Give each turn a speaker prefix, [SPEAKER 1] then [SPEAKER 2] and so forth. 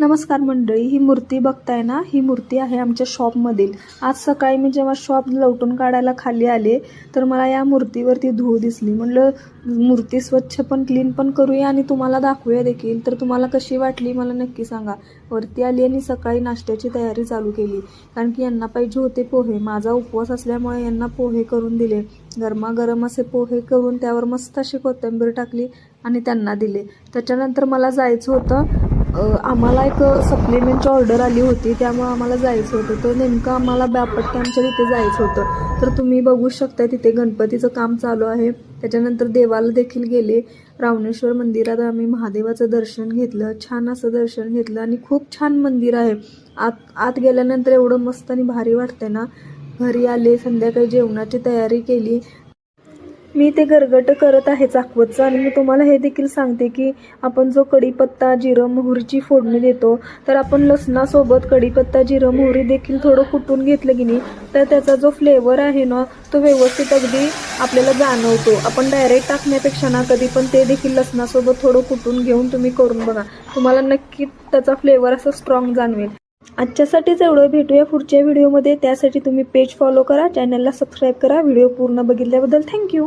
[SPEAKER 1] नमस्कार मंडळी, ही मूर्ती बघताय ना, ही मूर्ती आहे आमच्या शॉपमधील. आज सकाळी मी जेव्हा शॉप लवटून काढायला खाली आले तर मला या मूर्तीवरती धूळ दिसली. म्हणलं मूर्ती स्वच्छ पण क्लीन पण करूया आणि तुम्हाला दाखवूया देखील. तर तुम्हाला कशी वाटली मला नक्की सांगा. वरती आली आणि सकाळी नाश्त्याची तयारी चालू केली, कारण की यांना पाहिजे होते पोहे. माझा उपवास असल्यामुळे यांना पोहे करून दिले. गरमागरम असे पोहे करून त्यावर मस्त अशी कोथिंबीर टाकली आणि त्यांना दिले. त्याच्यानंतर मला जायचं होतं, आम्हाला एक सप्लिमेंटची ऑर्डर आली होती, त्यामुळे आम्हाला जायचं होतं. तर नेमकं आम्हाला बापटक्यांच्या तिथे जायचं होतं. तर तुम्ही बघू शकता तिथे गणपतीचं काम चालू आहे. त्याच्यानंतर देवाला देखील गेले. रावणेश्वर मंदिरात आम्ही महादेवाचं दर्शन घेतलं, छान असं दर्शन घेतलं आणि खूप छान मंदिर आहे. आत गेल्यानंतर एवढं मस्त आणि भारी वाटतंय ना. घरी आले, संध्याकाळी जेवणाची तयारी केली. मी ते गरगट करत आहे चाकवतचं. आणि मी तुम्हाला हे देखील सांगते की आपण जो कढीपत्ता, जिरं, मोहरीची फोडणी देतो, तर आपण लसणासोबत कढीपत्ता, जिरं, मोहरी देखील थोडं कुटून घेतलं की नाही, तर त्याचा जो फ्लेवर आहे ना, तो व्यवस्थित अगदी आपल्याला जाणवतो. आपण डायरेक्ट टाकण्यापेक्षा ना कधी पण ते देखील लसणासोबत थोडं कुटून घेऊन तुम्ही करून बघा. तुम्हाला नक्की त्याचा फ्लेवर असं स्ट्रॉंग जाणवेल. आजच्यासाठीच एवढं. भेटूया पुढच्या व्हिडिओमध्ये. त्यासाठी तुम्ही पेज फॉलो करा, चॅनलला सबस्क्राईब करा. व्हिडिओ पूर्ण बघितल्याबद्दल थँक्यू.